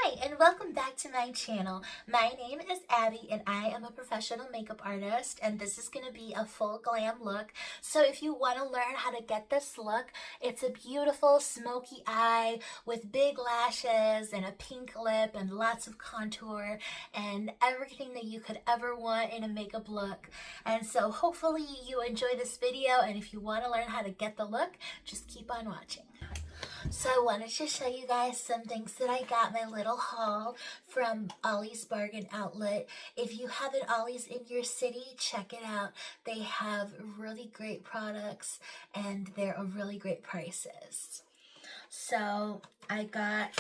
Hi, and welcome back to my channel. My name is Abby, and I am a professional makeup artist, and this is going to be a full glam look. So if you want to learn how to get this look, it's a beautiful smoky eye with big lashes and a pink lip and lots of contour and everything that you could ever want in a makeup look. And so hopefully you enjoy this video, and if you want to learn how to get the look, just keep on watching. So I wanted to show you guys some things that I got, my little haul from Ollie's Bargain Outlet. If you have an Ollie's in your city, check it out. They have really great products and they're really great prices. So I got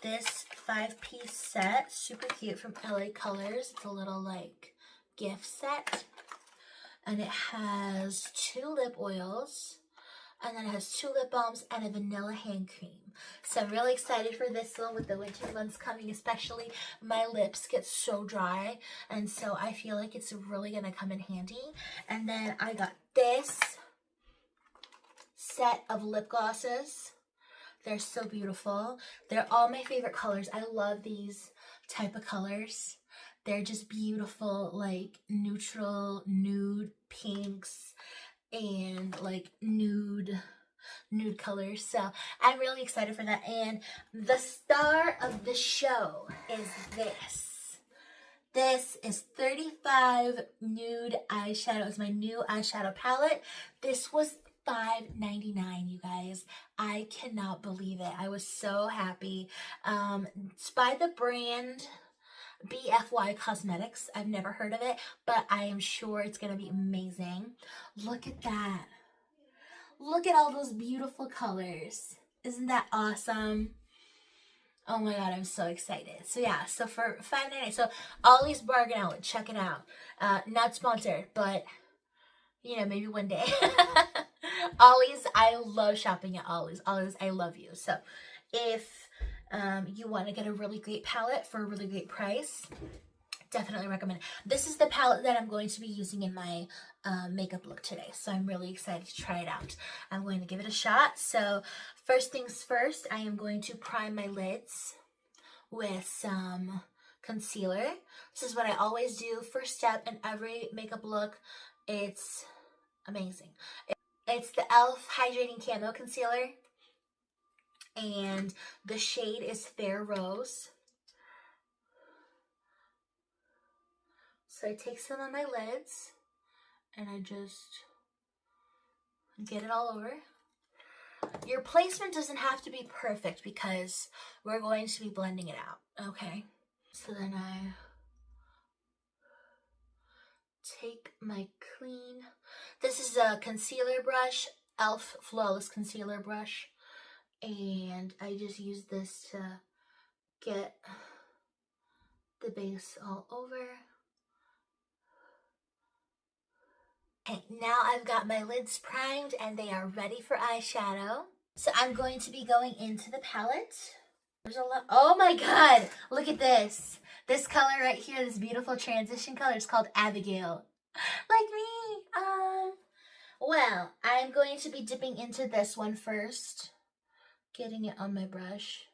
this 5-piece set, super cute, from LA Colors. It's a little like gift set, and it has 2 lip oils. And then it has 2 lip balms and a vanilla hand cream. So I'm really excited for this one with the winter months coming, especially my lips get so dry. And so I feel like it's really going to come in handy. And then I got this set of lip glosses. They're so beautiful. They're all my favorite colors. I love these type of colors. They're just beautiful, like neutral, nude pinks, and like nude colors. So I'm really excited for that. And the star of the show is this. This is 35 nude eyeshadow. It's my new eyeshadow palette. This was $5.99, you guys. I cannot believe it. I was so happy. It's by the brand BFY Cosmetics. I've never heard of it, but I am sure it's going to be amazing. Look at that. Look at all those beautiful colors. Isn't that awesome? Oh my god, I'm so excited. So yeah, so for $5.99, so Ollie's Bargain Outlet, check it out. Not sponsored, but you know, maybe one day. Ollie's, I love shopping at Ollie's. Ollie's, I love you. So if you want to get a really great palette for a really great price, definitely recommend it. This is the palette that I'm going to be using in my makeup look today, so I'm really excited to try it out. I'm going to give it a shot. So first things first, I am going to prime my lids with some concealer. This is what I always do. First step in every makeup look. It's amazing. It's the e.l.f. Hydrating Camo Concealer, and the shade is Fair Rose. So I take some on my lids and I just get it all over. Your placement doesn't have to be perfect because we're going to be blending it out, okay? So then I take my clean, this is a concealer brush, e.l.f. Flawless Concealer Brush. And I just use this to get the base all over. Okay, now I've got my lids primed and they are ready for eyeshadow. So I'm going to be going into the palette. There's a lot. Oh my god, look at this. This color right here, this beautiful transition color, is called Abigail. Like me. Well, I'm going to be dipping into this one first. Getting it on my brush,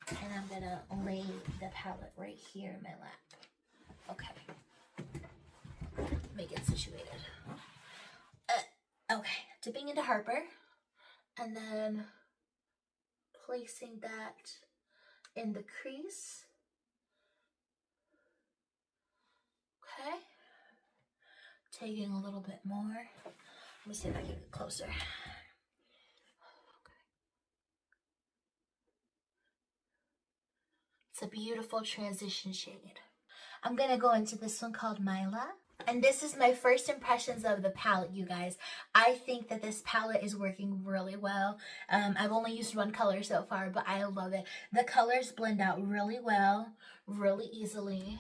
and I'm gonna lay the palette right here in my lap. Okay, make it situated. Okay, dipping into Harper, and then placing that in the crease. Okay, taking a little bit more. Let me see if I can get closer. It's a beautiful transition shade. I'm going to go into this one called Myla. And this is my first impressions of the palette, you guys. I think that this palette is working really well. I've only used one color so far, but I love it. The colors blend out really well, really easily.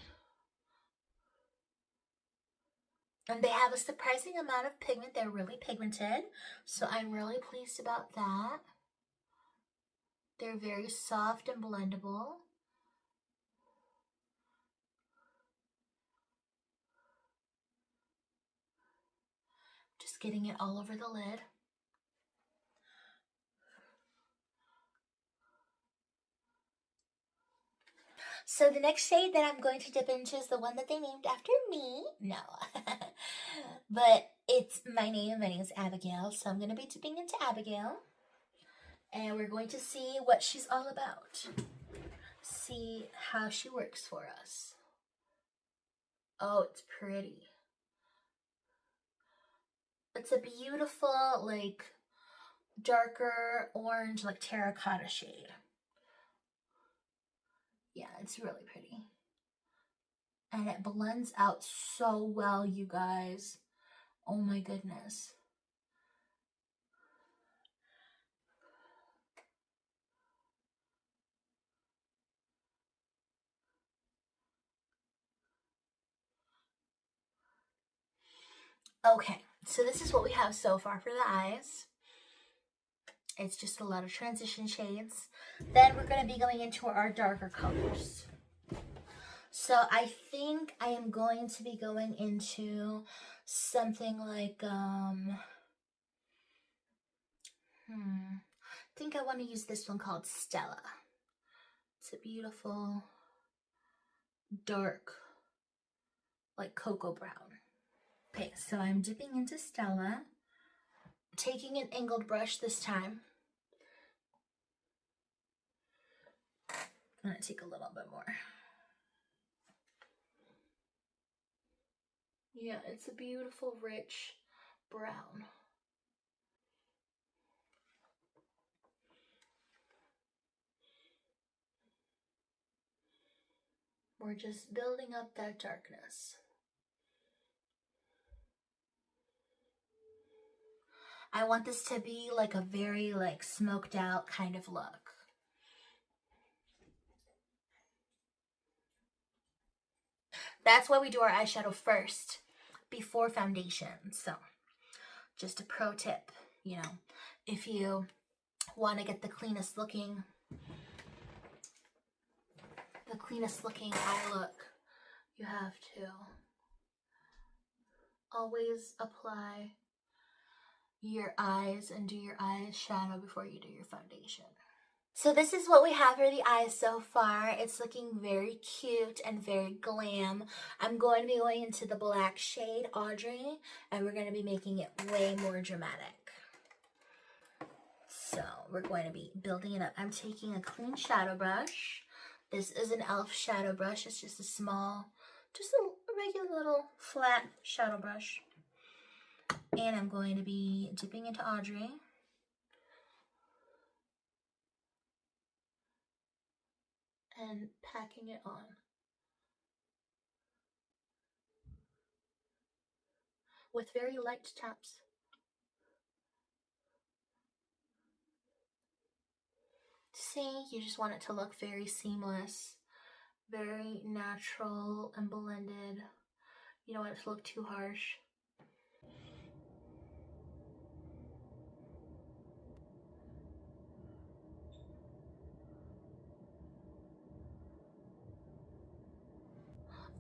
And they have a surprising amount of pigment. They're really pigmented, so I'm really pleased about that. They're very soft and blendable. Just getting it all over the lid. So the next shade that I'm going to dip into is the one that they named after me. No. But it's my name. My name is Abigail. So I'm going to be dipping into Abigail. And we're going to see what she's all about. See how she works for us. Oh, it's pretty. It's a beautiful, like, darker orange, like terracotta shade. Yeah, it's really pretty. And it blends out so well, you guys. Oh my goodness. Okay, so this is what we have so far for the eyes. It's just a lot of transition shades. Then we're going to be going into our darker colors. So I think I am going to be going into something like, I think I want to use this one called Stella. It's a beautiful, dark, like cocoa brown. Okay, so I'm dipping into Stella, taking an angled brush this time. I'm gonna take a little bit more. Yeah, it's a beautiful, rich brown. We're just building up that darkness. I want this to be like a very like smoked out kind of look. That's why we do our eyeshadow first before foundation. So just a pro tip, you know, if you want to get the cleanest looking eye look, you have to always apply your eyes and do your eyeshadow before you do your foundation. So this is what we have for the eyes so far. It's looking very cute and very glam. I'm going to be going into the black shade, Audrey, and we're going to be making it way more dramatic. So we're going to be building it up. I'm taking a clean shadow brush. This is an e.l.f. shadow brush. It's just a small, just a regular little flat shadow brush. And I'm going to be dipping into Audrey. And packing it on. With very light taps. See, you just want it to look very seamless, very natural and blended. You don't want it to look too harsh.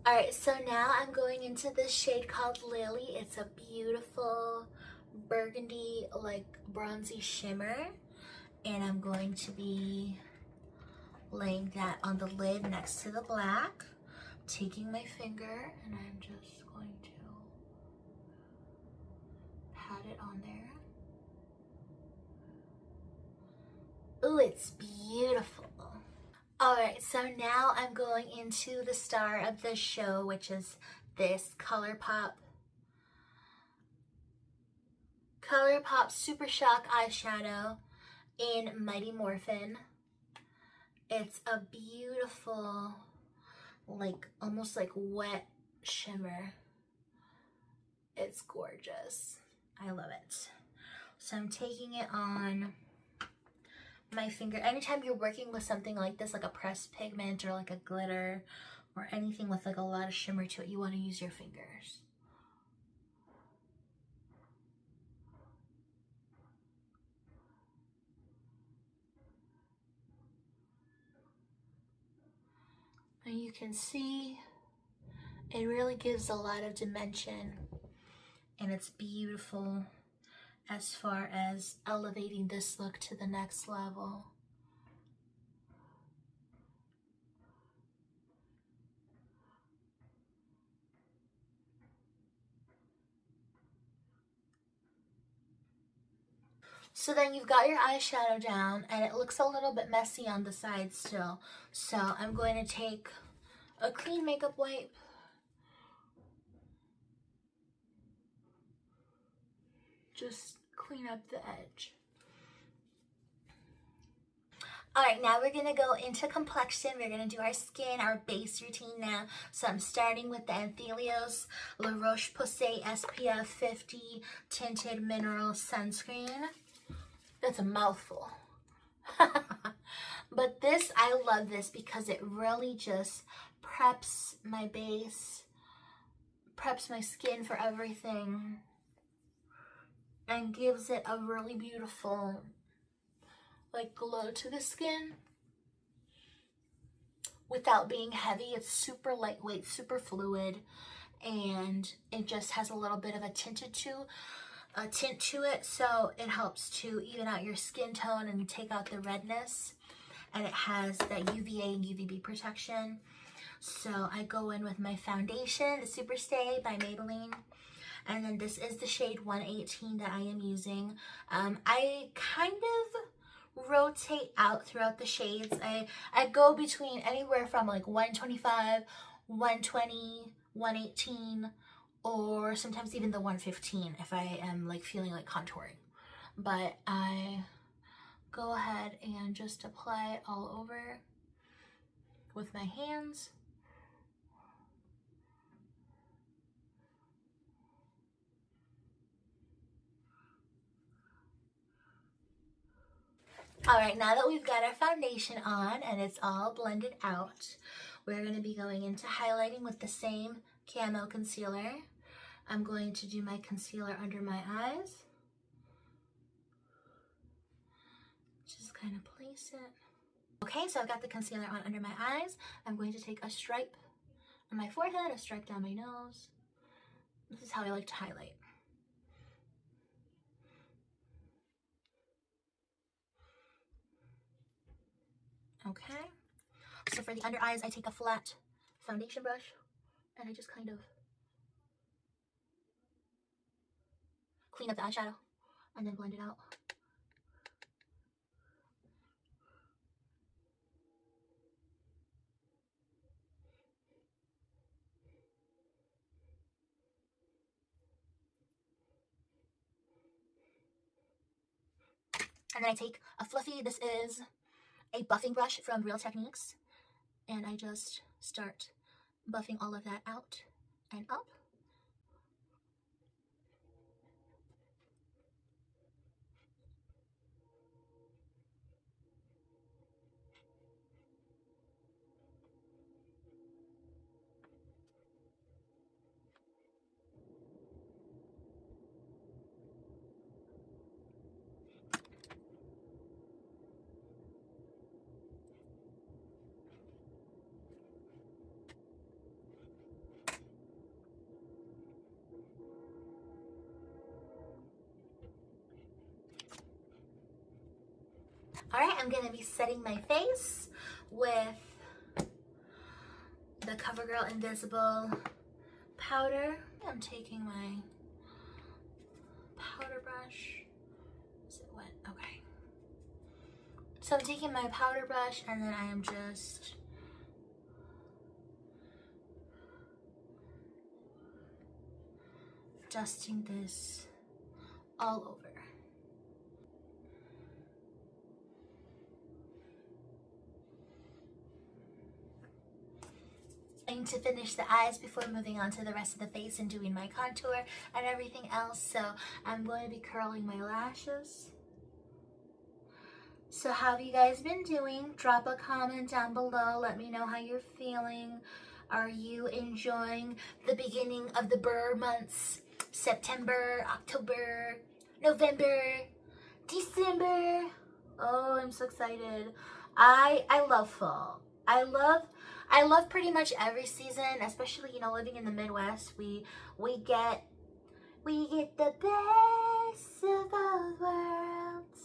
Alright, so now I'm going into this shade called Lily. It's a beautiful burgundy, like bronzy shimmer. And I'm going to be laying that on the lid next to the black. Taking my finger and I'm just going to pat it on there. Ooh, it's beautiful. Alright, so now I'm going into the star of the show, which is this Colourpop Super Shock eyeshadow in Mighty Morphin. It's a beautiful, like, almost like wet shimmer. It's gorgeous. I love it. So I'm taking it on my finger. Anytime you're working with something like this, like a pressed pigment or like a glitter or anything with like a lot of shimmer to it, you want to use your fingers. And you can see it really gives a lot of dimension, and it's beautiful as far as elevating this look to the next level. So then you've got your eyeshadow down, and it looks a little bit messy on the side still. So I'm going to take a clean makeup wipe. Just clean up the edge. Alright, now we're going to go into complexion. We're going to do our skin, our base routine now. So I'm starting with the Anthelios La Roche Posay SPF 50 Tinted Mineral Sunscreen. That's a mouthful. But this, I love this because it really just preps my base, preps my skin for everything, and gives it a really beautiful like glow to the skin without being heavy. It's super lightweight, super fluid, and it just has a little bit of a tint to it, so it helps to even out your skin tone and take out the redness, and it has that UVA and UVB protection. So I go in with my foundation, the Superstay by Maybelline, and then this is the shade 118 that I am using. I kind of rotate out throughout the shades. I go between anywhere from like 125, 120, 118, or sometimes even the 115 if I am like feeling like contouring. But I go ahead and just apply it all over with my hands. All right, now that we've got our foundation on and it's all blended out, we're going to be going into highlighting with the same Camo concealer. I'm going to do my concealer under my eyes. Just kind of place it. Okay, so I've got the concealer on under my eyes. I'm going to take a stripe on my forehead, a stripe down my nose. This is how I like to highlight. Okay, so for the under eyes, I take a flat foundation brush and I just kind of clean up the eyeshadow and then blend it out. And then I take a fluffy, this is a buffing brush from Real Techniques, and I just start buffing all of that out and up. All right, I'm gonna be setting my face with the CoverGirl Invisible powder. I'm taking my powder brush. Is it wet? Okay. So I'm taking my powder brush and then I am just dusting this all over. To finish the eyes before moving on to the rest of the face and doing my contour and everything else. So I'm going to be curling my lashes. So how have you guys been doing? Drop a comment down below. Let me know how you're feeling. Are you enjoying the beginning of the Burr months? September, October, November, December. Oh, I'm so excited. I love fall. I love pretty much every season, especially, you know, living in the Midwest. We get the best of both worlds.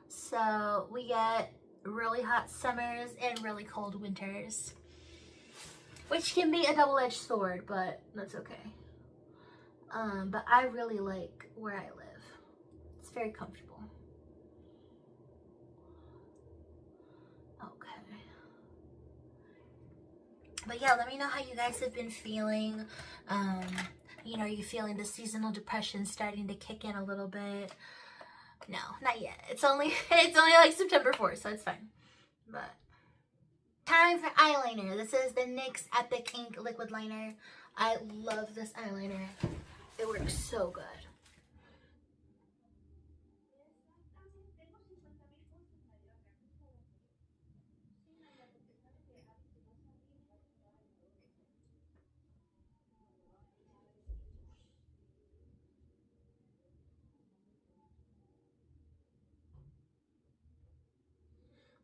So we get really hot summers and really cold winters, which can be a double-edged sword, but that's okay. But I really like where I live. It's very comfortable. Okay. But yeah, let me know how you guys have been feeling. You know, are you feeling the seasonal depression starting to kick in a little bit? No, not yet. It's only like September 4th, so it's fine. But time for eyeliner. This is the NYX Epic Ink Liquid Liner. I love this eyeliner. It works so good.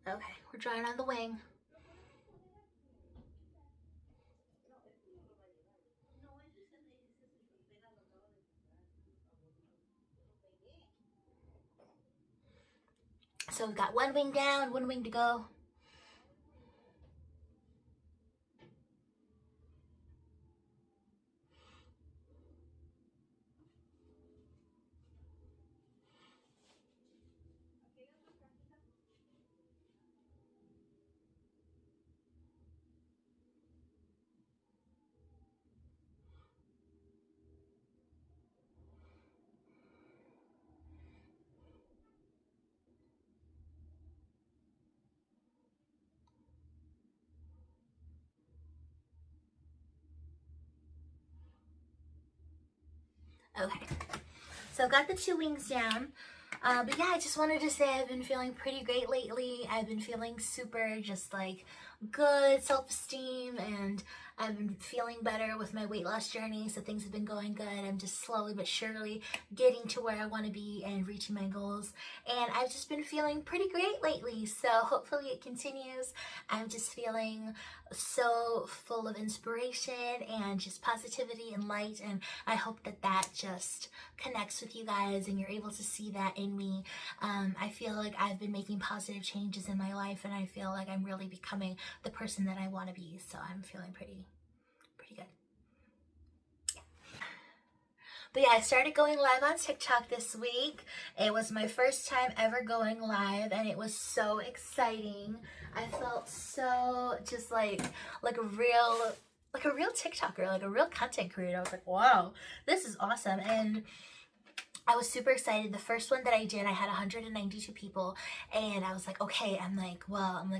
Okay, we're drawing on the wing. So we've got one wing down, one wing to go. Okay, so I've got the two wings down. But yeah, I just wanted to say I've been feeling pretty great lately. I've been feeling super just like good self-esteem, and I've been feeling better with my weight loss journey, so things have been going good. I'm just slowly but surely getting to where I want to be and reaching my goals, and I've just been feeling pretty great lately, so hopefully it continues. I'm just feeling so full of inspiration and just positivity and light, and I hope that that just connects with you guys and you're able to see that in me. I feel like I've been making positive changes in my life, and I feel like I'm really becoming the person that I want to be, so I'm feeling pretty good. Yeah. But yeah, I started going live on TikTok this week. It was my first time ever going live, and it was so exciting. I felt so just like a real TikToker, like a real content creator. I was like, wow, this is awesome. And I was super excited. The first one that I did, I had 192 people, and I was like, okay, I'm like,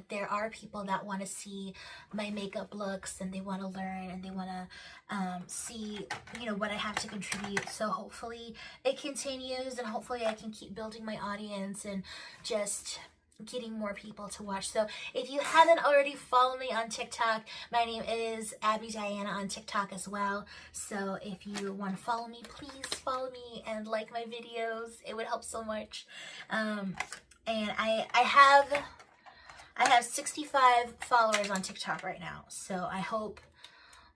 there are people that want to see my makeup looks, and they want to learn, and they want to see, you know, what I have to contribute. So hopefully it continues, and hopefully I can keep building my audience and just getting more people to watch. So if you haven't already followed me on TikTok, my name is Abidianna on TikTok as well. So if you want to follow me, please follow me and like my videos. It would help so much. And I have 65 followers on TikTok right now. So I hope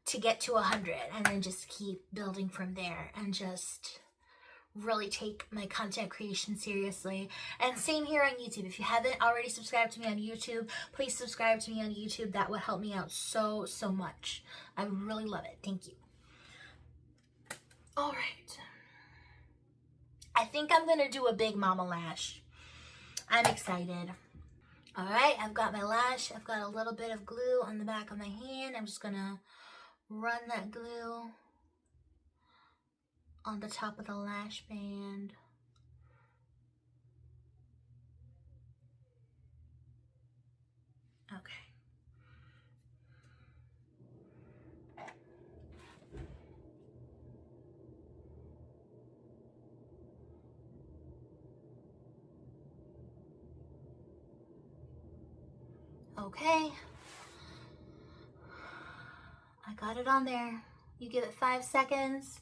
to get to 100 and then just keep building from there and just really take my content creation seriously. And same here on YouTube. If you haven't already subscribed to me on YouTube, please subscribe to me on YouTube. That would help me out so much. I really love it. Thank you. All right, I think I'm gonna do a big mama lash. I'm excited. All right, I've got my lash. I've got a little bit of glue on the back of my hand. I'm just gonna run that glue on the top of the lash band. Okay. Okay. I got it on there. You give it 5 seconds,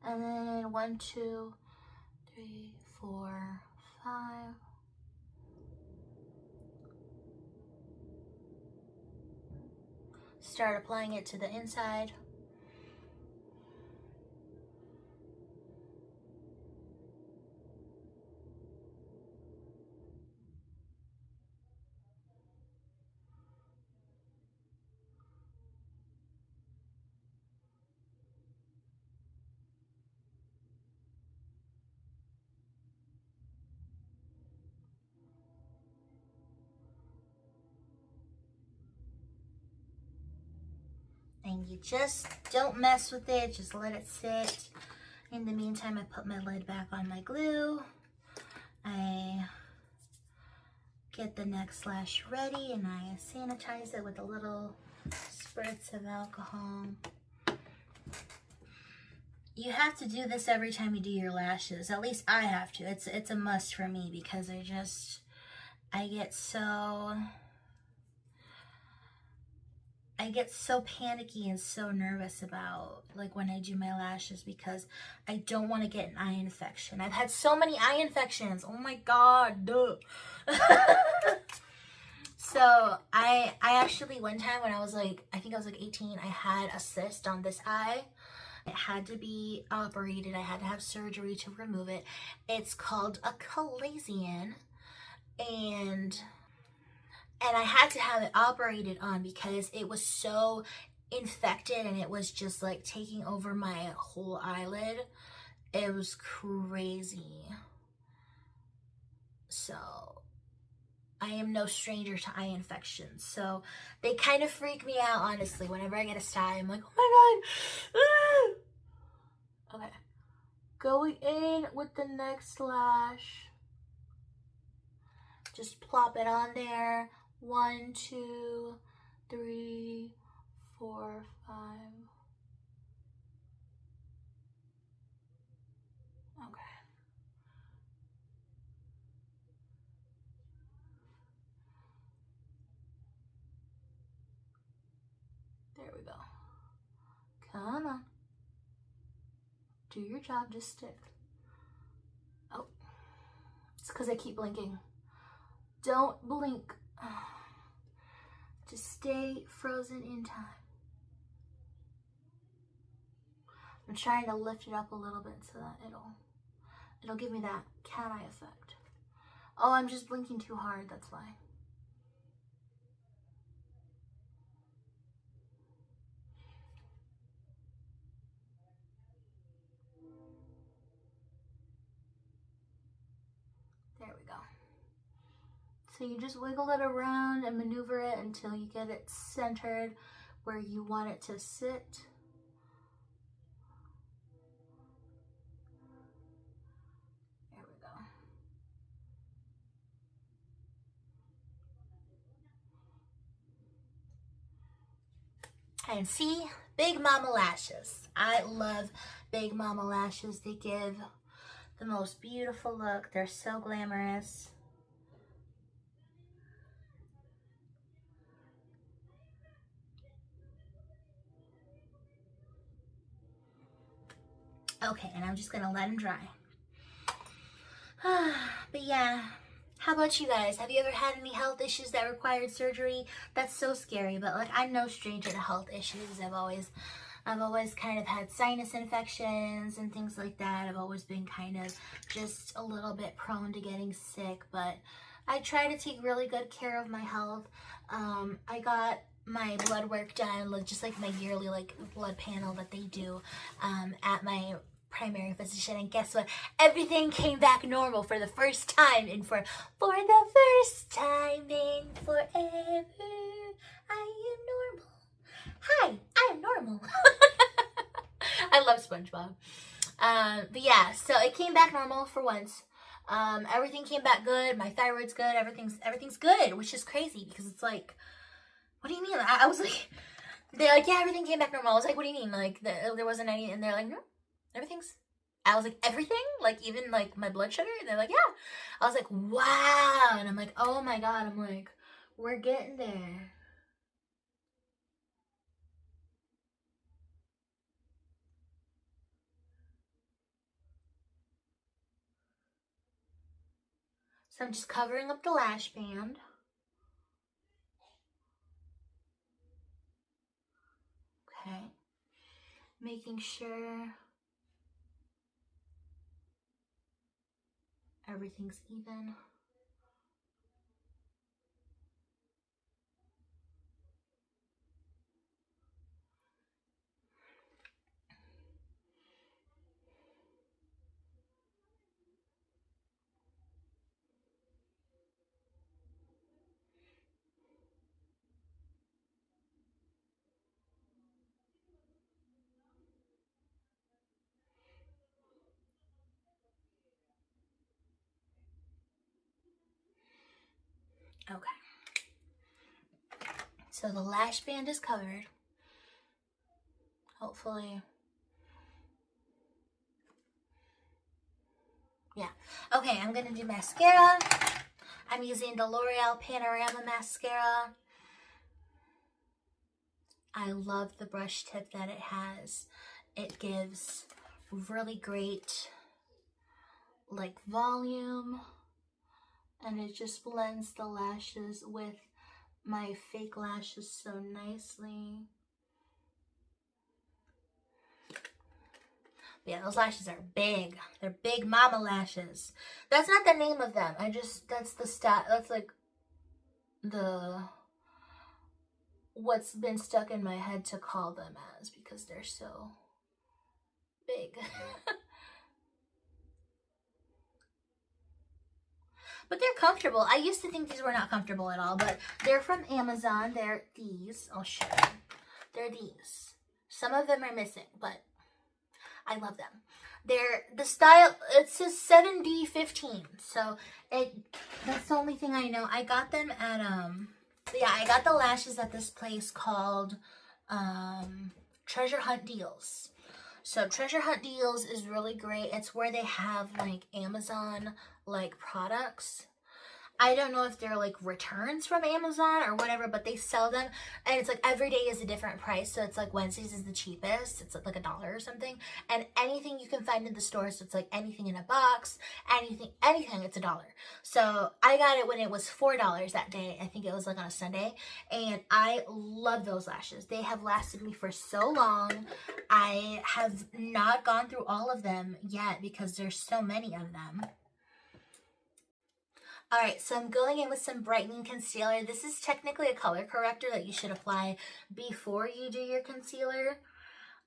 and then 1, 2, 3, 4, 5. Start applying it to the inside. and you just don't mess with it, just let it sit. In the meantime, I put my lid back on my glue. I get the next lash ready and I sanitize it with a little spurts of alcohol. You have to do this every time you do your lashes. At least I have to. It's a must for me because I get so panicky and so nervous about like when I do my lashes because I don't want to get an eye infection. I've had so many eye infections. Oh my god. Duh. So I actually one time when I was like, I think I was like 18, I had a cyst on this eye. It had to be operated. I had to have surgery to remove it. It's called a chalazion, and I had to have it operated on because it was so infected and it was just like taking over my whole eyelid. It was crazy. So I am no stranger to eye infections. So they kind of freak me out, honestly. Whenever I get a sty, I'm like, oh my god. Okay. Going in with the next lash. Just plop it on there. 1, 2, 3, 4, 5. Okay. There we go. Come on. Do your job, just stick. Oh. It's because I keep blinking. Don't blink. Just stay frozen in time. I'm trying to lift it up a little bit so that it'll give me that cat eye effect. Oh, I'm just blinking too hard, that's why. There we go. So you just wiggle it around and maneuver it until you get it centered where you want it to sit. There we go. And see, Big Mama lashes. I love Big Mama lashes. They give the most beautiful look. They're so glamorous. Okay, and I'm just gonna let them dry. But yeah, how about you guys? Have you ever had any health issues that required surgery? That's so scary, but like I'm no stranger to health issues. I've always kind of had sinus infections and things like that. I've always been kind of just a little bit prone to getting sick, but I try to take really good care of my health. I got my blood work done, just like my yearly like blood panel that they do at my primary physician, and guess what? Everything came back normal for the first time in for the first time in forever. I am normal. Hi, I am normal. I love SpongeBob. But yeah, so it came back normal for once. Everything came back good. My thyroid's good. Everything's good, which is crazy because it's like, what do you mean? I was like, they're like, yeah, everything came back normal. I was like, what do you mean? Like there wasn't any, and they're like, no, everything's. I was like, everything? Like even like my blood sugar? And they're like, yeah. I was like, wow. And I'm like, oh my god. I'm like, we're getting there. So I'm just covering up the lash band. Okay. Making sure everything's even. Okay. So the lash band is covered. Hopefully. Yeah. Okay, I'm going to do mascara. I'm using the L'Oreal Panorama mascara. I love the brush tip that it has. It gives really great like volume, and it just blends the lashes with my fake lashes so nicely. Yeah, those lashes are big. They're big mama lashes. That's not the name of them. That's the that's like what's been stuck in my head to call them as, because they're so big. But they're comfortable. I used to think these were not comfortable at all, but they're from Amazon. They're these. I'll show you. They're these. Some of them are missing, but I love them. They're the style, it says 7D15. So that's the only thing I know. I got them at yeah, I got the lashes at this place called Treasure Hunt Deals. So Treasure Hunt Deals is really great. It's where they have like Amazon like products. I don't know if they're like returns from Amazon or whatever, but they sell them, and it's like every day is a different price. So it's like Wednesdays is the cheapest. It's like $1 or something. And anything you can find in the store, so it's like anything in a box, anything, it's $1. So I got it when it was $4 that day. I think it was like on a Sunday. And I love those lashes. They have lasted me for so long. I have not gone through all of them yet because there's so many of them. Alright, so I'm going in with some brightening concealer. This is technically a color corrector that you should apply before you do your concealer,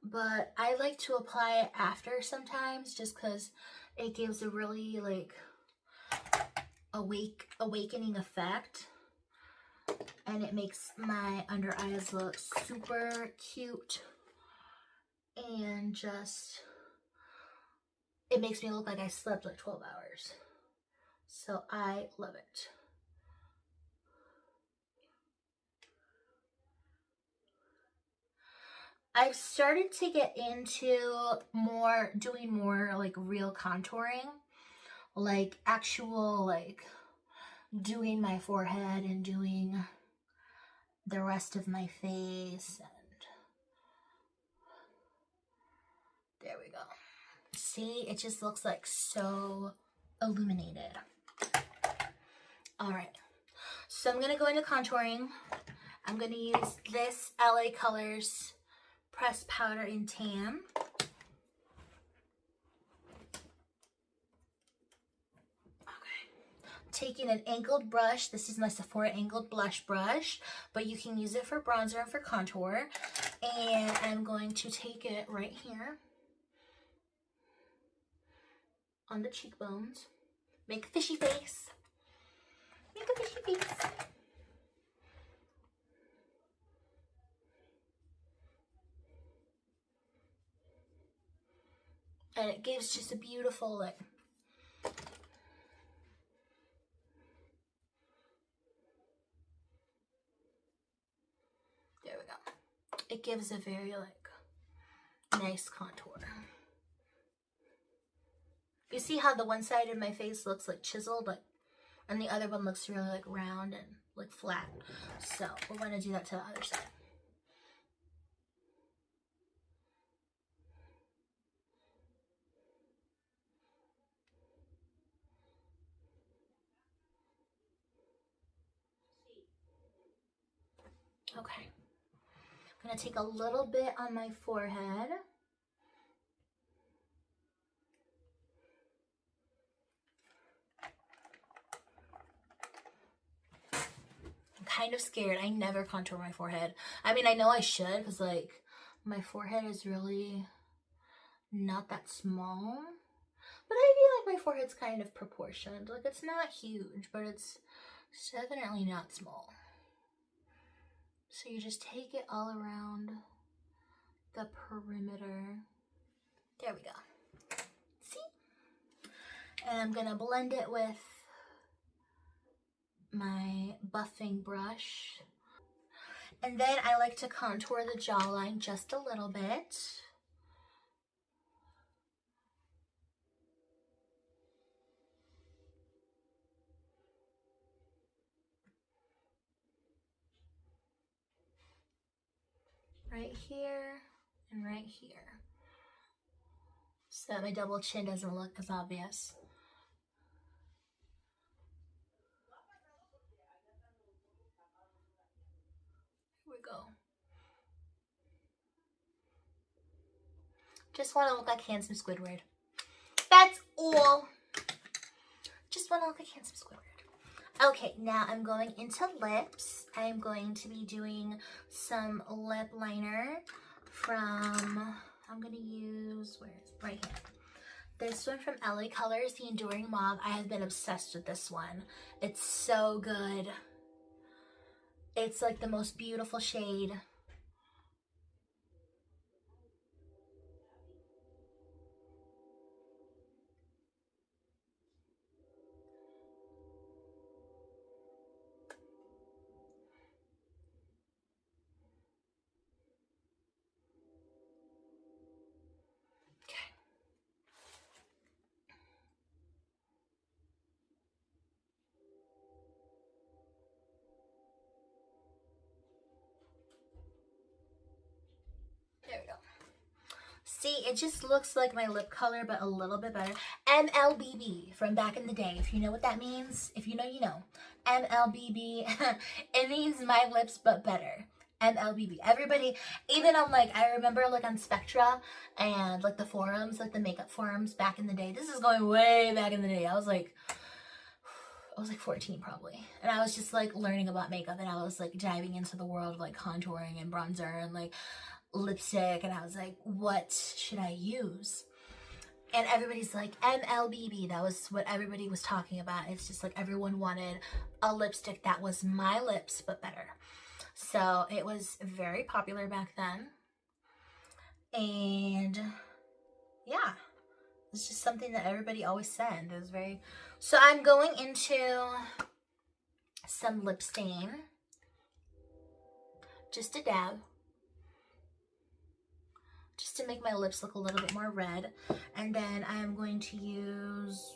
but I like to apply it after sometimes just because it gives a really like awakening effect, and it makes my under eyes look super cute, and just it makes me look like I slept like 12 hours. So I love it. I've started to get into doing more like real contouring, like actual like doing my forehead and doing the rest of my face, and there we go. See, it just looks like so illuminated. All right, so I'm gonna go into contouring. I'm gonna use this LA Colors pressed powder in tan. Okay, taking an angled brush. This is my Sephora angled blush brush, but you can use it for bronzer and for contour. And I'm going to take it right here on the cheekbones. Make a fishy face. Make a fishy face. And it gives just a beautiful like there we go. It gives a very like nice contour. You see how the one side of my face looks like chiseled, like, and the other one looks really like round and like flat. So we're going to do that to the other side. Okay. I'm going to take a little bit on my forehead. Kind of scared. I never contour my forehead. I mean, I know I should because like my forehead is really not that small, but I feel like my forehead's kind of proportioned. Like it's not huge, but it's definitely not small. So you just take it all around the perimeter. There we go. See? And I'm gonna blend it with my buffing brush. And then I like to contour the jawline just a little bit. Right here and right here, so that my double chin doesn't look as obvious. Here we go. Just want to look like handsome Squidward. That's all. Just want to look like handsome Squidward. Okay, now I'm going into lips. I'm going to be doing some lip liner from, I'm going to use, where is it? Right here. This one from LA Colors, the Enduring Mauve. I have been obsessed with this one. It's so good. It's like the most beautiful shade. There we go. See, it just looks like my lip color, but a little bit better. MLBB from back in the day. If you know what that means, if you know, you know. MLBB. It means my lips, but better. MLBB. Everybody, even on like, I remember like on Spectra and like the forums, like the makeup forums back in the day. This is going way back in the day. I was like 14 probably. And I was just like learning about makeup, and I was like diving into the world of like contouring and bronzer and like lipstick, and I was like, what should I use? And everybody's like, MLBB. That was what everybody was talking about. It's just like everyone wanted a lipstick that was my lips but better. So it was very popular back then. And yeah, it's just something that everybody always said. It was very, so I'm going into some lip stain, just a dab, just to make my lips look a little bit more red. And then I am going to use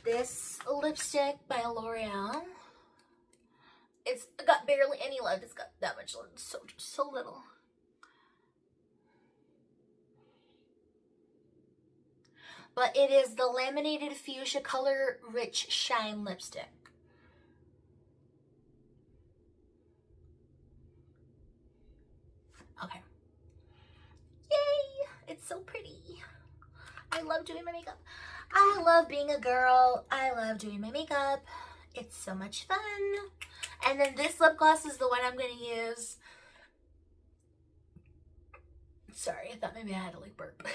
this lipstick by L'Oreal. It's got barely any left. It's got that much left. So little. But it is the Laminated Fuchsia Colour Riche Shine Lipstick. Okay. Yay! It's so pretty. I love doing my makeup. I love being a girl. I love doing my makeup. It's so much fun. And then this lip gloss is the one I'm going to use. Sorry, I thought maybe I had to like burp.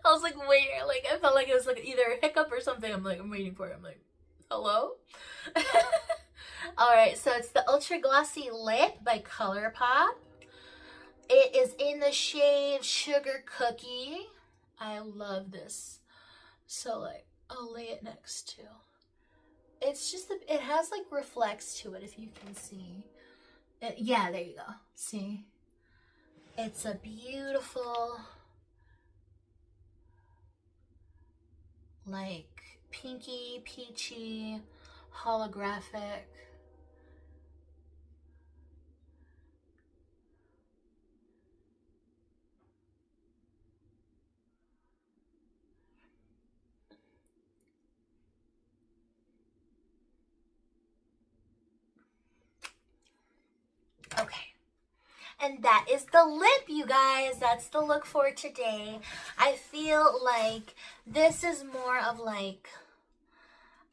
I was like, wait, like I felt like it was like either a hiccup or something. I'm waiting for it. I'm like, hello? Alright, so it's the Ultra Glossy Lip by Colourpop. It is in the shade Sugar Cookie. I love this. So like, I'll lay it next to. It's just, it has like reflects to it, if you can see. Yeah, there you go. See? It's a beautiful, like, pinky, peachy, holographic. Okay. And that is the lip, you guys. That's the look for today. I feel like this is more of like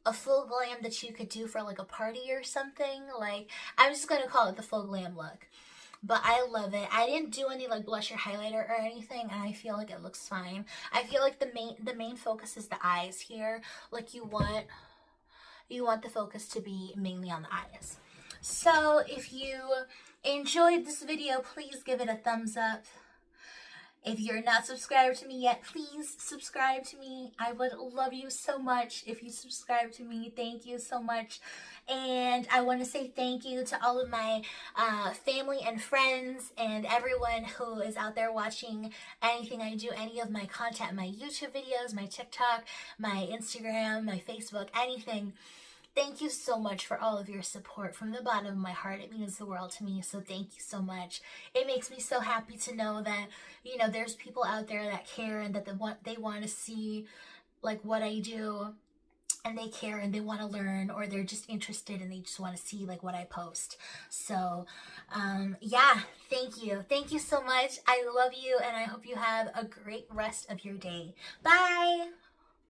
a full glam that you could do for like a party or something. Like, I'm just going to call it the full glam look. But I love it. I didn't do any like blush or highlighter or anything, and I feel like it looks fine. I feel like the main focus is the eyes here. Like you want the focus to be mainly on the eyes. So if you enjoyed this video, please give it a thumbs up. If you're not subscribed to me yet, please subscribe to me. I would love you so much if you subscribe to me. Thank you so much. And I want to say thank you to all of my family and friends and everyone who is out there watching anything I do, any of my content, my YouTube videos, my TikTok, my Instagram, my Facebook, anything. Thank you so much for all of your support from the bottom of my heart. It means the world to me, so thank you so much. It makes me so happy to know that, you know, there's people out there that care and that they want to see like what I do, and they care and they want to learn, or they're just interested and they just want to see like what I post. So yeah, thank you so much. I love you, and I hope you have a great rest of your day. Bye.